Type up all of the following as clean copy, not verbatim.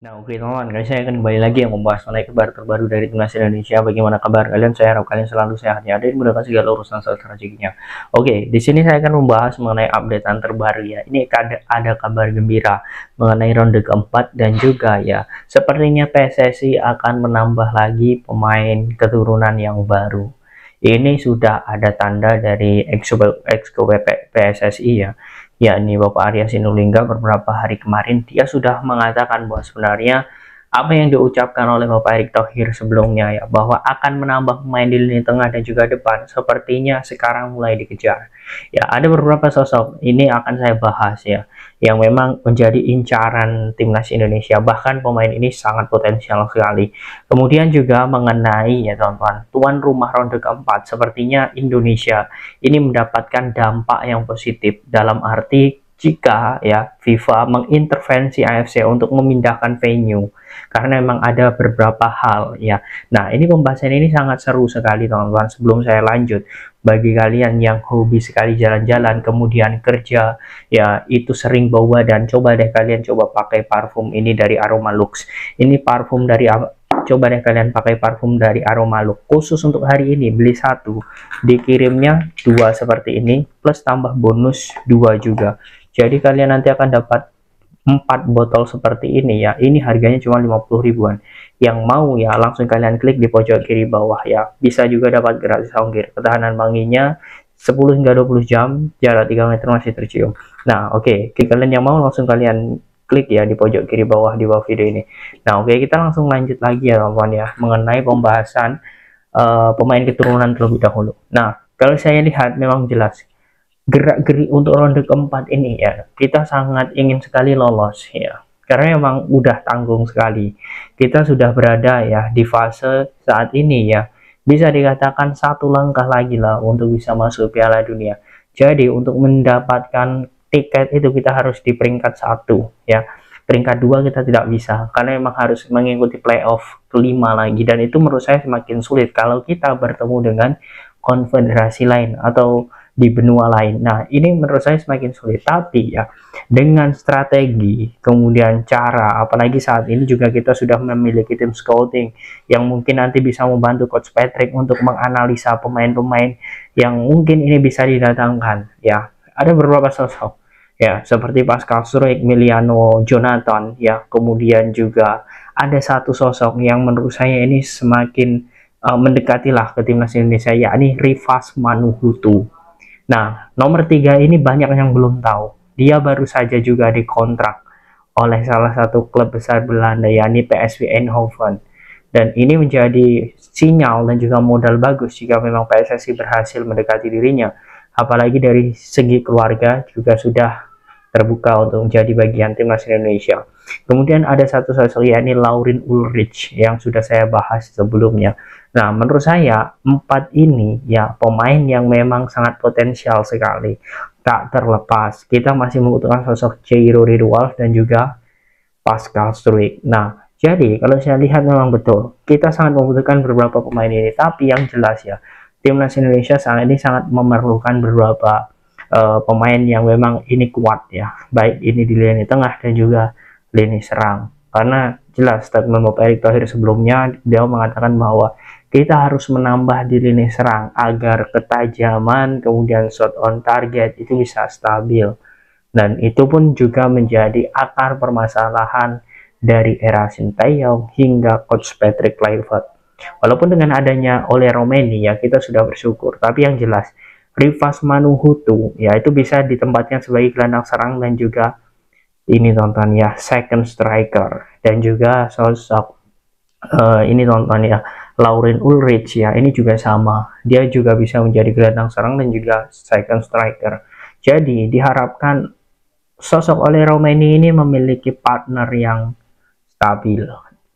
Nah, oke teman-teman, kali saya akan kembali lagi yang membahas mengenai kabar terbaru dari timnas Indonesia. Bagaimana kabar kalian? Saya harap kalian selalu sehat ya, dan mudahkan segala urusan strateginya. Oke, di sini saya akan membahas mengenai updatean terbaru ya. Ini ada kabar gembira mengenai ronde keempat dan juga ya, sepertinya PSSI akan menambah lagi pemain keturunan yang baru. Ini sudah ada tanda dari Exco PSSI ya, yakni Bapak Arya Sinulinga. Beberapa hari kemarin dia sudah mengatakan bahwa sebenarnya apa yang diucapkan oleh Bapak Erick Thohir sebelumnya ya, bahwa akan menambah pemain di lini tengah dan juga depan, sepertinya sekarang mulai dikejar. Ya, ada beberapa sosok ini akan saya bahas ya, yang memang menjadi incaran timnas Indonesia, bahkan pemain ini sangat potensial sekali. Kemudian juga mengenai ya teman-teman, tuan rumah ronde keempat, sepertinya Indonesia ini mendapatkan dampak yang positif dalam arti jika ya FIFA mengintervensi AFC untuk memindahkan venue, karena memang ada beberapa hal ya. Nah, ini pembahasan ini sangat seru sekali teman-teman. Sebelum saya lanjut, bagi kalian yang hobi sekali jalan-jalan kemudian kerja ya, itu sering bau badan, coba deh kalian coba pakai parfum ini dari Aroma Lux. Ini parfum dari, coba deh kalian pakai parfum dari Aroma Lux khusus untuk hari ini. Beli satu dikirimnya dua seperti ini, plus tambah bonus dua juga. Jadi kalian nanti akan dapat 4 botol seperti ini ya. Ini harganya cuma 50 ribuan. Yang mau ya langsung kalian klik di pojok kiri bawah ya. Bisa juga dapat gratis ongkir. Ketahanan wanginya 10 hingga 20 jam, jarak 3 meter masih tercium. Nah, oke. Kalian yang mau langsung kalian klik ya di pojok kiri bawah di bawah video ini. Nah, oke, kita langsung lanjut lagi ya teman-teman ya, mengenai pembahasan pemain keturunan terlebih dahulu. Nah, kalau saya lihat memang jelas gerak-gerik untuk ronde keempat ini ya, kita sangat ingin sekali lolos ya, karena memang udah tanggung sekali. Kita sudah berada ya di fase saat ini ya, bisa dikatakan satu langkah lagi lah untuk bisa masuk Piala Dunia. Jadi untuk mendapatkan tiket itu kita harus di peringkat satu ya, peringkat dua kita tidak bisa, karena memang harus mengikuti playoff kelima lagi, dan itu menurut saya semakin sulit kalau kita bertemu dengan konfederasi lain atau di benua lain. Nah, ini menurut saya semakin sulit. Tapi ya, dengan strategi, kemudian cara, apalagi saat ini juga kita sudah memiliki tim scouting yang mungkin nanti bisa membantu Coach Patrick untuk menganalisa pemain-pemain yang mungkin ini bisa didatangkan. Ya, ada beberapa sosok ya, seperti Pascal Struijk, Emiliano Jonathan ya, kemudian juga ada satu sosok yang menurut saya ini semakin mendekatilah ke timnas Indonesia, yakni Rifas Manuhutu. Nah, nomor 3 ini banyak yang belum tahu. Dia baru saja juga dikontrak oleh salah satu klub besar Belanda, yakni PSV Eindhoven. Dan ini menjadi sinyal dan juga modal bagus jika memang PSSI berhasil mendekati dirinya. Apalagi dari segi keluarga juga sudah terbuka untuk menjadi bagian timnas Indonesia. Kemudian ada satu sosok, yakni Laurin Ulrich, yang sudah saya bahas sebelumnya. Nah, menurut saya 4 ini ya pemain yang memang sangat potensial sekali. Tak terlepas kita masih membutuhkan sosok Jairo Ridwald dan juga Pascal Struijk. Nah, jadi kalau saya lihat memang betul kita sangat membutuhkan beberapa pemain ini. Tapi yang jelas ya, timnas Indonesia saat ini sangat memerlukan beberapa pemain yang memang ini kuat ya, baik ini di lini tengah dan juga lini serang. Karena jelas statement Bapak Erick Thohir sebelumnya, dia mengatakan bahwa kita harus menambah di lini serang agar ketajaman kemudian shot on target itu bisa stabil. Dan itu pun juga menjadi akar permasalahan dari era Sintayong hingga Coach Patrick Kluivert. Walaupun dengan adanya oleh Romeni ya kita sudah bersyukur, tapi yang jelas Rifas Manuhutu ya itu bisa ditempatkan sebagai gelandang serang dan juga ini tonton ya second striker, dan juga sosok ini tonton ya Laurin Ulrich ya, ini juga sama, dia juga bisa menjadi gelandang serang dan juga second striker. Jadi diharapkan sosok oleh Romeni ini memiliki partner yang stabil.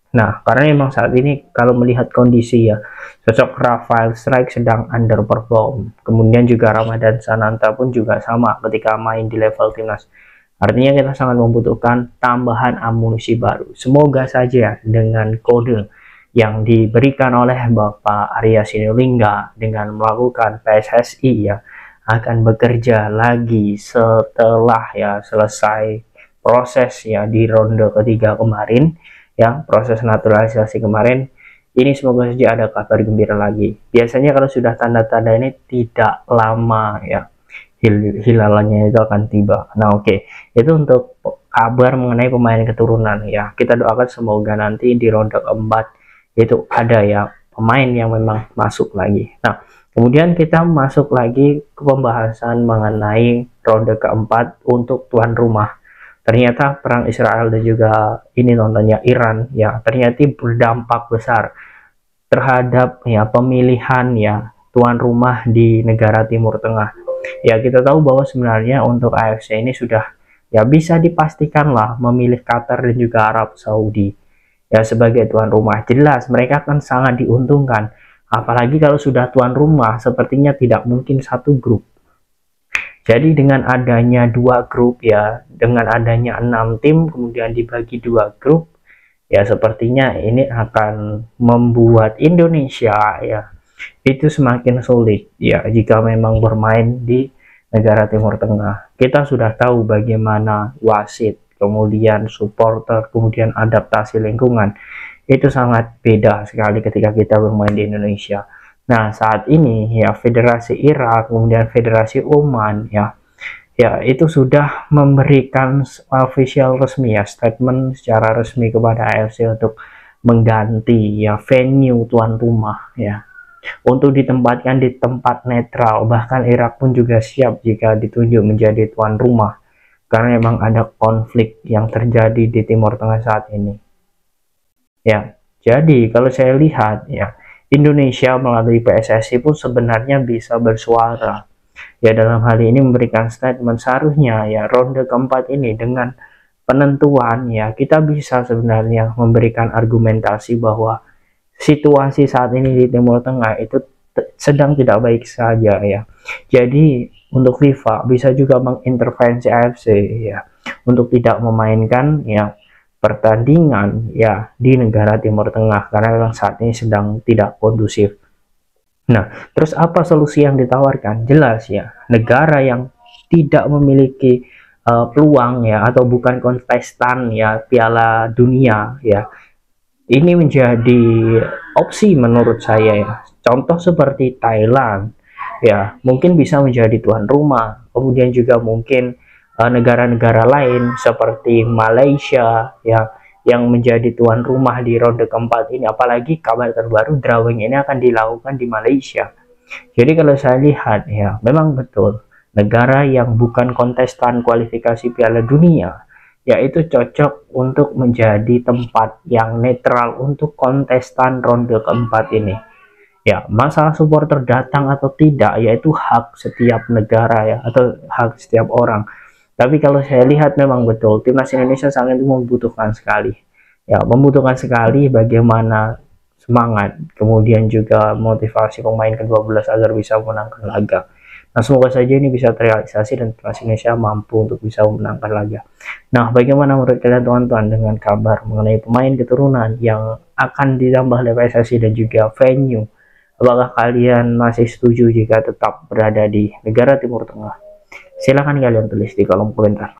Nah, karena memang saat ini kalau melihat kondisi ya, sosok Rafael Struijk sedang underperform. Kemudian juga Ramadan Sananta pun juga sama ketika main di level timnas. Artinya kita sangat membutuhkan tambahan amunisi baru. Semoga saja dengan kode yang diberikan oleh Bapak Arya Sinulinga dengan melakukan PSSI ya akan bekerja lagi setelah ya selesai proses ya di ronde ketiga kemarin, ya proses naturalisasi kemarin. Ini semoga saja ada kabar gembira lagi. Biasanya kalau sudah tanda-tanda ini tidak lama ya hilalannya itu akan tiba. Nah oke, itu untuk kabar mengenai pemain keturunan ya. Kita doakan semoga nanti di ronde keempat itu ada ya pemain yang memang masuk lagi. Nah kemudian kita masuk lagi ke pembahasan mengenai ronde keempat untuk tuan rumah. Ternyata perang Israel dan juga ini nontonnya Iran ya ternyata berdampak besar terhadap ya pemilihan ya tuan rumah di negara Timur Tengah. Ya kita tahu bahwa sebenarnya untuk AFC ini sudah ya bisa dipastikan lah memilih Qatar dan juga Arab Saudi ya sebagai tuan rumah. Jelas mereka akan sangat diuntungkan. Apalagi kalau sudah tuan rumah sepertinya tidak mungkin satu grup. Jadi dengan adanya dua grup ya, dengan adanya 6 tim kemudian dibagi dua grup, ya sepertinya ini akan membuat Indonesia ya itu semakin sulit ya jika memang bermain di negara Timur Tengah. Kita sudah tahu bagaimana wasit, kemudian supporter, kemudian adaptasi lingkungan. Itu sangat beda sekali ketika kita bermain di Indonesia. Nah, saat ini ya Federasi Irak, kemudian Federasi Oman ya itu sudah memberikan official resmi ya statement secara resmi kepada AFC untuk mengganti ya venue tuan rumah ya untuk ditempatkan di tempat netral. Bahkan Irak pun juga siap jika ditunjuk menjadi tuan rumah karena memang ada konflik yang terjadi di Timur Tengah saat ini ya. Jadi kalau saya lihat ya Indonesia melalui PSSI pun sebenarnya bisa bersuara ya dalam hal ini memberikan statement. Seharusnya ya ronde keempat ini dengan penentuan ya kita bisa sebenarnya memberikan argumentasi bahwa situasi saat ini di Timur Tengah itu sedang tidak baik saja ya. Jadi untuk FIFA bisa juga mengintervensi AFC ya untuk tidak memainkan ya pertandingan ya di negara Timur Tengah karena memang saat ini sedang tidak kondusif. Nah, terus apa solusi yang ditawarkan? Jelas ya, negara yang tidak memiliki peluang ya atau bukan kontestan ya Piala Dunia ya. Ini menjadi opsi menurut saya ya. Contoh seperti Thailand ya, mungkin bisa menjadi tuan rumah. Kemudian juga mungkin negara-negara lain seperti Malaysia ya yang menjadi tuan rumah di ronde keempat ini. Apalagi kabar terbaru drawing ini akan dilakukan di Malaysia. Jadi kalau saya lihat ya memang betul negara yang bukan kontestan kualifikasi Piala Dunia yaitu cocok untuk menjadi tempat yang netral untuk kontestan ronde keempat ini ya. Masalah supporter datang atau tidak yaitu hak setiap negara ya atau hak setiap orang. Tapi kalau saya lihat memang betul timnas Indonesia sangat membutuhkan sekali ya, membutuhkan sekali bagaimana semangat kemudian juga motivasi pemain ke-12 agar bisa memenangkan laga. Nah semoga saja ini bisa terrealisasi dan timnas Indonesia mampu untuk bisa memenangkan laga. Nah bagaimana menurut kalian teman-teman dengan kabar mengenai pemain keturunan yang akan ditambah oleh PSSI dan juga venue? Apakah kalian masih setuju jika tetap berada di negara Timur Tengah? Silahkan kalian tulis di kolom komentar.